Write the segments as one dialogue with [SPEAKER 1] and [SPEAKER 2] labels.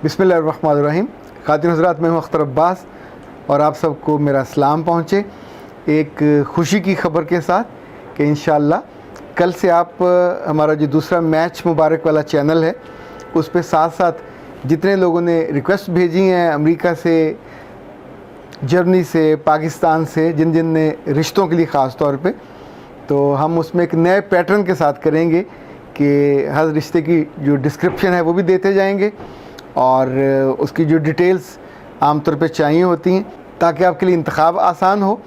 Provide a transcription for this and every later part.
[SPEAKER 1] बिस्मिल्लाहिर्रहमानिर्रहीम। ख़ातिन हज़रात, मैं हूँ अख्तर अब्बास और आप सबको मेरा सलाम पहुँचे एक ख़ुशी की ख़बर के साथ कि इंशाअल्लाह कल से आप हमारा जो दूसरा मैच मुबारक वाला चैनल है उस पे साथ साथ जितने लोगों ने रिक्वेस्ट भेजी हैं अमेरिका से, जर्मनी से, पाकिस्तान से, जिन जिन ने रिश्तों के लिए ख़ास तौर पे, तो हम उसमें एक नए पैटर्न के साथ करेंगे कि हर रिश्ते की जो डिस्क्रिप्शन है वो भी देते जाएंगे और उसकी जो डिटेल्स आमतौर पे चाहिए होती हैं ताकि आपके लिए इंतखाब आसान हो।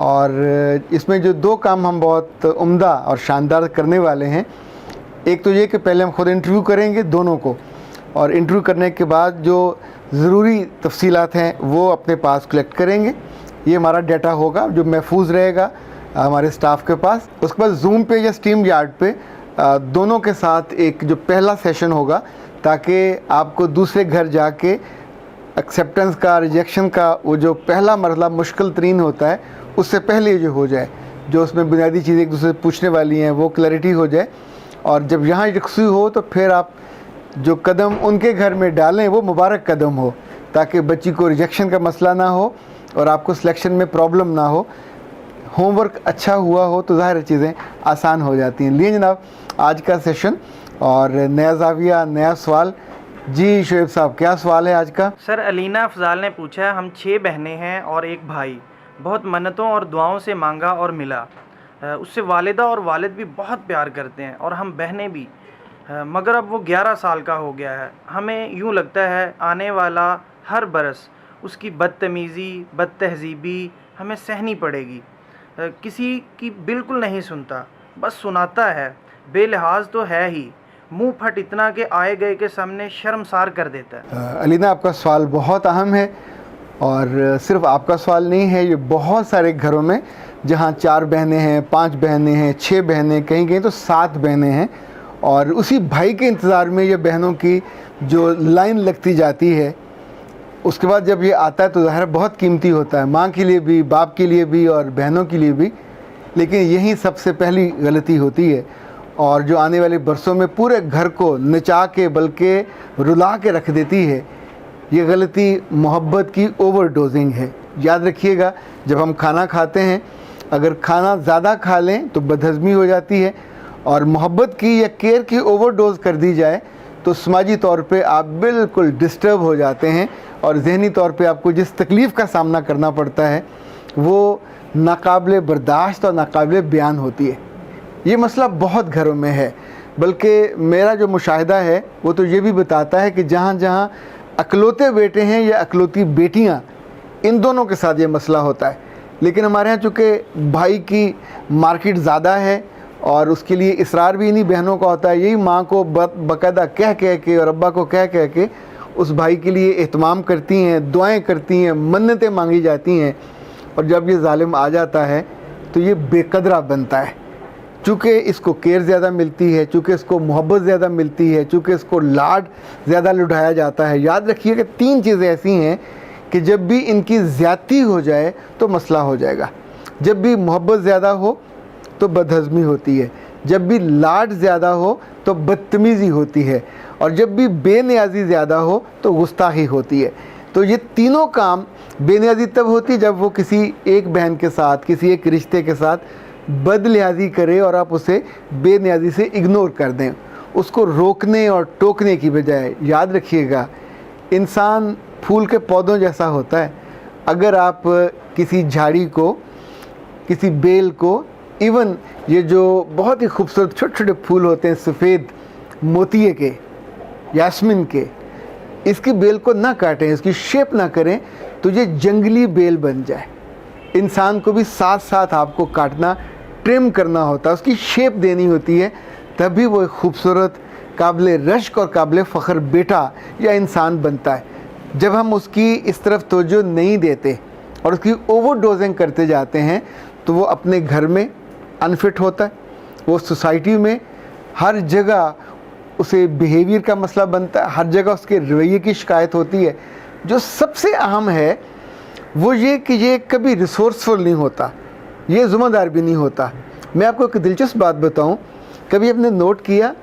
[SPEAKER 1] और इसमें जो दो काम हम बहुत उम्दा और शानदार करने वाले हैं, एक तो ये कि पहले हम ख़ुद इंटरव्यू करेंगे दोनों को, और इंटरव्यू करने के बाद जो ज़रूरी तफसीलात हैं वो अपने पास कलेक्ट करेंगे। ये हमारा डाटा होगा जो महफूज रहेगा हमारे स्टाफ के पास। उसके बाद जूम पे या स्ट्रीम यार्ड पे दोनों के साथ एक जो पहला सेशन होगा ताकि आपको दूसरे घर जाके एक्सेप्टेंस का, रिजेक्शन का वो जो पहला मरहला मुश्किल तरीन होता है उससे पहले जो हो जाए, जो उसमें बुनियादी चीज़ें एक दूसरे से पूछने वाली हैं वो क्लैरिटी हो जाए। और जब यहाँ यकसू हो तो फिर आप जो कदम उनके घर में डालें वो मुबारक कदम हो ताकि बच्ची को रिजेक्शन का मसला ना हो और आपको सिलेक्शन में प्रॉब्लम ना हो। होमवर्क अच्छा हुआ हो तो ज़ाहिर चीज़ें आसान हो जाती हैं। लिए जनाब आज का सेशन और नया ज़ाविया, नया सवाल। जी शुएब साहब, क्या सवाल है आज का?
[SPEAKER 2] सर, अलीना अफजाल ने पूछा है, हम 6 बहनें हैं और एक भाई, बहुत मन्नतों और दुआओं से मांगा और मिला। उससे वालिदा और वालिद भी बहुत प्यार करते हैं और हम बहनें भी, मगर अब वो 11 साल का हो गया है। हमें यूँ लगता है आने वाला हर बरस उसकी बदतमीज़ी, बदतहज़ीबी हमें सहनी पड़ेगी। किसी की बिल्कुल नहीं सुनता, बस सुनाता है। बेलिहाज तो है ही, मुंह फट इतना कि आए गए के सामने शर्मसार कर देता है।
[SPEAKER 1] अलीना, आपका सवाल बहुत अहम है और सिर्फ आपका सवाल नहीं है, ये बहुत सारे घरों में जहाँ 4 बहनें हैं, 5 बहनें हैं, 6 बहनें, कहीं कहीं तो 7 बहनें हैं और उसी भाई के इंतज़ार में ये बहनों की जो लाइन लगती जाती है, उसके बाद जब ये आता है तो ज़ाहिर बहुत कीमती होता है, माँ के लिए भी, बाप के लिए भी और बहनों के लिए भी। लेकिन यही सबसे पहली गलती होती है और जो आने वाले बरसों में पूरे घर को नचा के बल्कि रुला के रख देती है। ये गलती मोहब्बत की ओवरडोजिंग है। याद रखिएगा, जब हम खाना खाते हैं अगर खाना ज़्यादा खा लें तो बदहज़मी हो जाती है और मोहब्बत की या केयर की ओवरडोज कर दी जाए तो समाजी तौर पे आप बिल्कुल डिस्टर्ब हो जाते हैं और जहनी तौर पे आपको जिस तकलीफ़ का सामना करना पड़ता है वो नाकाबिले बर्दाश्त और नाकाबिले बयान होती है। ये मसला बहुत घरों में है, बल्कि मेरा जो मुशाहिदा है वो तो ये भी बताता है कि जहाँ जहाँ अकलौते बेटे हैं या अकलौती बेटियाँ, इन दोनों के साथ ये मसला होता है। लेकिन हमारे यहाँ चूँकि भाई की मार्केट ज़्यादा है और उसके लिए इसरार भी इन्हीं बहनों का होता है, यही माँ को बाकायदा कह कह के और अब्बा को कह कह के उस भाई के लिए एहतमाम करती हैं, दुआएं करती हैं, मन्नतें मांगी जाती हैं। और जब ये जालिम आ जाता है तो ये बेकदरा बनता है, चूँकि इसको केयर ज़्यादा मिलती है, चूँकि इसको मोहब्बत ज़्यादा मिलती है, चूँकि इसको लाड ज़्यादा लुढ़ाया जाता है। याद रखिए कि 3 चीज़ें ऐसी हैं कि जब भी इनकी ज़्यादती हो जाए तो मसला हो जाएगा। जब भी मोहब्बत ज़्यादा हो तो बदहज़मी होती है, जब भी लाड ज़्यादा हो तो बदतमीज़ी होती है और जब भी बेनियाज़ी ज़्यादा हो तो गुस्ताखी होती है। तो ये तीनों काम, बेनियाज़ी तब होती है जब वो किसी एक बहन के साथ, किसी एक रिश्ते के साथ बदलिहाजी करे और आप उसे बेनियाज़ी से इग्नोर कर दें, उसको रोकने और टोकने की बजाय। याद रखिएगा, इंसान फूल के पौधों जैसा होता है। अगर आप किसी झाड़ी को, किसी बेल को, इवन ये जो बहुत ही खूबसूरत छोटे छोटे फूल होते हैं सफ़ेद मोतिये के, यास्मीन के, इसकी बेल को ना काटें, इसकी शेप ना करें तो ये जंगली बेल बन जाए। इंसान को भी साथ साथ आपको काटना, ट्रिम करना होता है, उसकी शेप देनी होती है, तभी वो एक खूबसूरत, काबिल रश्क और काबिल फ़ख्र बेटा या इंसान बनता है। जब हम उसकी इस तरफ तवज्जो नहीं देते और उसकी ओवरडोजिंग करते जाते हैं तो वो अपने घर में अनफिट होता है, वो सोसाइटी में हर जगह उसे बिहेवियर का मसला बनता है, हर जगह उसके रवैये की शिकायत होती है। जो सबसे अहम है वो ये कि ये कभी रिसोर्सफुल नहीं होता, ये ज़िम्मेदार भी नहीं होता। मैं आपको एक दिलचस्प बात बताऊं, कभी आपने नोट किया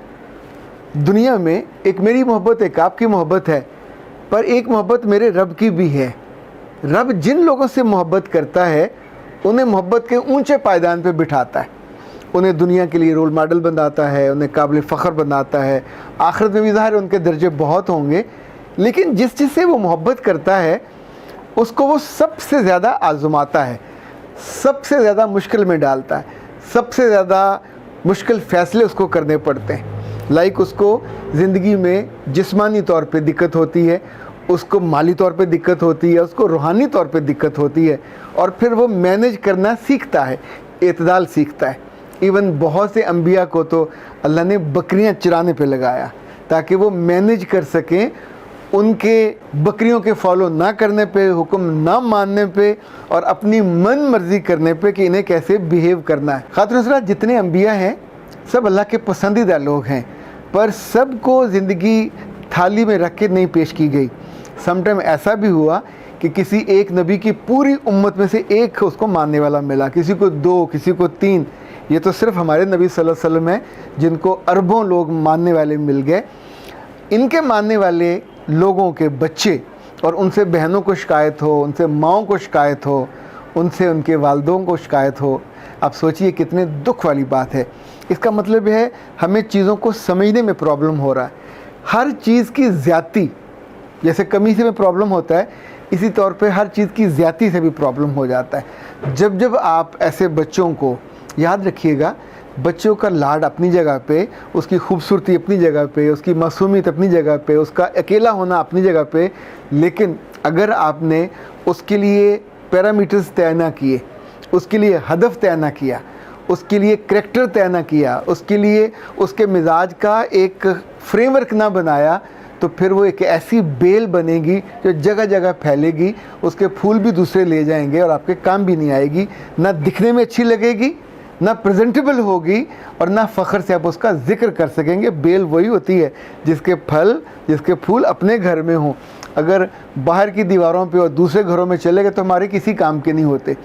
[SPEAKER 1] दुनिया में एक मेरी मोहब्बत, एक आपकी मोहब्बत है, पर एक मोहब्बत मेरे रब की भी है। रब जिन लोगों से मोहब्बत करता है उन्हें मोहब्बत के ऊंचे पायदान पे बिठाता है, उन्हें दुनिया के लिए रोल मॉडल बनाता है, उन्हें काबिल फ़ख्र बनाता है। आखिरत में भी ज़ाहिर उनके दर्जे बहुत होंगे, लेकिन जिस चीज़ से वो मोहब्बत करता है उसको वो सबसे ज़्यादा आज़माता है, सबसे ज़्यादा मुश्किल में डालता है, सबसे ज़्यादा मुश्किल फ़ैसले उसको करने पड़ते हैं। लाइक उसको ज़िंदगी में जिस्मानी तौर पे दिक्कत होती है, उसको माली तौर पे दिक्कत होती है, उसको रूहानी तौर पे दिक्कत होती है, और फिर वो मैनेज करना सीखता है, एतदाल सीखता है। इवन बहुत से अंबिया को तो अल्लाह ने बकरियां चराने पे लगाया ताकि वो मैनेज कर सकें, उनके बकरियों के फॉलो ना करने पे, हुक्म ना मानने पे और अपनी मन मर्जी करने पे कि इन्हें कैसे बिहेव करना है। खातून हज़रात, जितने अंबिया हैं सब अल्लाह के पसंदीदा लोग हैं, पर सबको ज़िंदगी थाली में रख के नहीं पेश की गई। समटाइम ऐसा भी हुआ कि किसी एक नबी की पूरी उम्मत में से एक उसको मानने वाला मिला, किसी को 2, किसी को 3। ये तो सिर्फ हमारे नबी सल्लल्लाहु अलैहि वसल्लम हैं जिनको अरबों लोग मानने वाले मिल गए। इनके मानने वाले लोगों के बच्चे और उनसे बहनों को शिकायत हो, उनसे माओं को शिकायत हो, उनसे उनके वालिदों को शिकायत हो। आप सोचिए कितने दुख वाली बात है। इसका मतलब है हमें चीज़ों को समझने में प्रॉब्लम हो रहा है। हर चीज़ की ज़्यादती, जैसे कमी से में प्रॉब्लम होता है, इसी तौर पे हर चीज़ की ज़्यादती से भी प्रॉब्लम हो जाता है। जब जब आप ऐसे बच्चों को, याद रखिएगा, बच्चों का लाड अपनी जगह पे, उसकी खूबसूरती अपनी जगह पे, उसकी मासूमियत अपनी जगह पे, उसका अकेला होना अपनी जगह पे, लेकिन अगर आपने उसके लिए पैरामीटर्स तय ना किए, उसके लिए हदफ तय ना किया, उसके लिए करैक्टर तय ना किया, उसके लिए उसके मिजाज का एक फ्रेमवर्क ना बनाया, तो फिर वो एक ऐसी बेल बनेगी जो जगह जगह फैलेगी, उसके फूल भी दूसरे ले जाएंगे और आपके काम भी नहीं आएगी। ना दिखने में अच्छी लगेगी, ना प्रेजेंटेबल होगी, और ना फ़ख्र से आप उसका जिक्र कर सकेंगे। बेल वही होती है जिसके फल, जिसके फूल अपने घर में हों। अगर बाहर की दीवारों पे और दूसरे घरों में चले गए तो हमारे किसी काम के नहीं होते।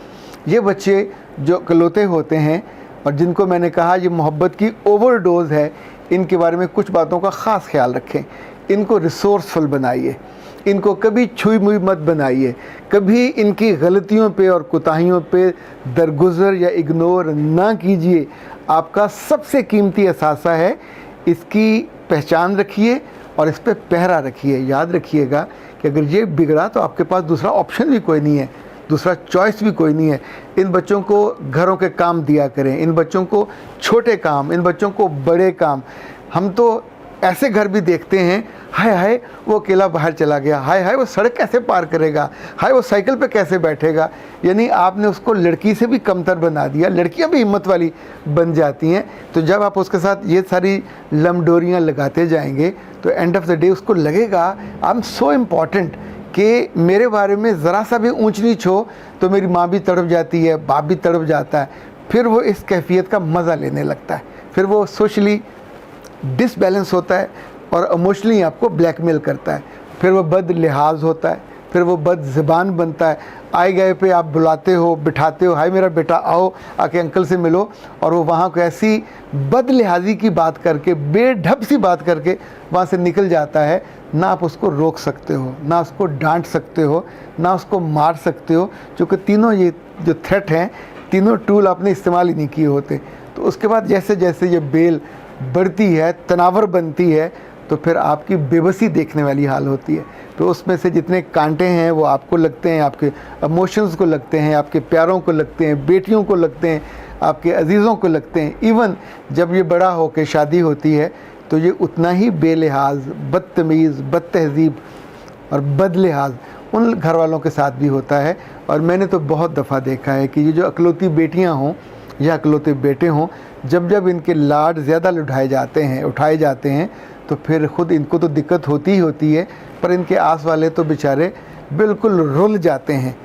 [SPEAKER 1] ये बच्चे जो कलोते होते हैं और जिनको मैंने कहा ये मोहब्बत की ओवरडोज है, इनके बारे में कुछ बातों का ख़ास ख्याल रखें। इनको रिसोर्सफुल बनाइए, इनको कभी छुई मुई मत बनाइए, कभी इनकी गलतियों पे और कोताहियों पे दरगुजर या इग्नोर ना कीजिए। आपका सबसे कीमती असासा है, इसकी पहचान रखिए और इस पर पहरा रखिए। याद रखिएगा कि अगर ये बिगड़ा तो आपके पास दूसरा ऑप्शन भी कोई नहीं है, दूसरा चॉइस भी कोई नहीं है। इन बच्चों को घरों के काम दिया करें, इन बच्चों को छोटे काम, इन बच्चों को बड़े काम। हम तो ऐसे घर भी देखते हैं, हाय हाय वो अकेला बाहर चला गया, हाय हाय वो सड़क कैसे पार करेगा, हाय वो साइकिल पे कैसे बैठेगा। यानी आपने उसको लड़की से भी कमतर बना दिया। लड़कियां भी हिम्मत वाली बन जाती हैं। तो जब आप उसके साथ ये सारी लमडोरियां लगाते जाएंगे तो एंड ऑफ द डे उसको लगेगा आई एम सो इम्पॉर्टेंट कि मेरे बारे में ज़रा सा भी ऊंच नीच हो तो मेरी माँ भी तड़प जाती है, बाप भी तड़प जाता है। फिर वो इस कैफियत का मज़ा लेने लगता है, फिर वो सोशली डिसबैलेंस होता है और इमोशनली आपको ब्लैकमेल करता है। फिर वो बद लिहाज होता है, फिर वो बद ज़बान बनता है। आए गए पे आप बुलाते हो, बिठाते हो, हाय मेरा बेटा आओ, आके अंकल से मिलो, और वो वहाँ को ऐसी बद लिहाजी की बात करके, बेढब सी बात करके वहाँ से निकल जाता है। ना आप उसको रोक सकते हो, ना उसको डांट सकते हो, ना उसको मार सकते हो, क्योंकि तीनों ये जो थ्रेट हैं, तीनों टूल आपने इस्तेमाल ही नहीं किए होते। तो उसके बाद जैसे जैसे ये बेल बढ़ती है, तनावर बनती है, तो फिर आपकी बेबसी देखने वाली हाल होती है। तो उसमें से जितने कांटे हैं वो आपको लगते हैं, आपके इमोशंस को लगते हैं, आपके प्यारों को लगते हैं, बेटियों को लगते हैं, आपके अजीज़ों को लगते हैं। इवन जब ये बड़ा हो के शादी होती है तो ये उतना ही बेलिहाज, बदतमीज़, बदतहज़ीब और बदलिहाज उन घर वालों के साथ भी होता है। और मैंने तो बहुत दफ़ा देखा है कि ये जो अकलौती बेटियाँ हों या अकलौते बेटे हों, जब जब इनके लाड ज़्यादा उठाए जाते हैं तो फिर ख़ुद इनको तो दिक्कत होती ही होती है, पर इनके आस वाले तो बेचारे बिल्कुल रुल जाते हैं।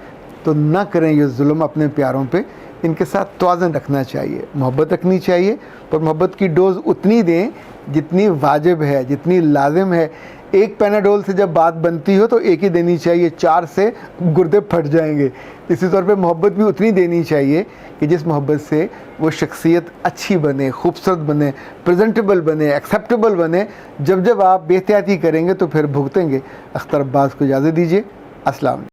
[SPEAKER 1] तो ना करें ये जुल्म अपने प्यारों पे। इनके साथ तवाज़न रखना चाहिए, मोहब्बत रखनी चाहिए, पर मोहब्बत की डोज़ उतनी दें जितनी वाजिब है, जितनी लाजिम है। एक पैनाडोल से जब बात बनती हो तो एक ही देनी चाहिए, 4 से गुर्दे फट जाएंगे। इसी तौर पे मोहब्बत भी उतनी देनी चाहिए कि जिस मोहब्बत से वो शख्सियत अच्छी बने, खूबसूरत बने, प्रेजेंटेबल बने, एक्सेप्टेबल बने। जब जब आप बेहतियाती करेंगे तो फिर भुगतेंगे। अख्तर अब्बास को इजाज़त दीजिए। अस्सलाम।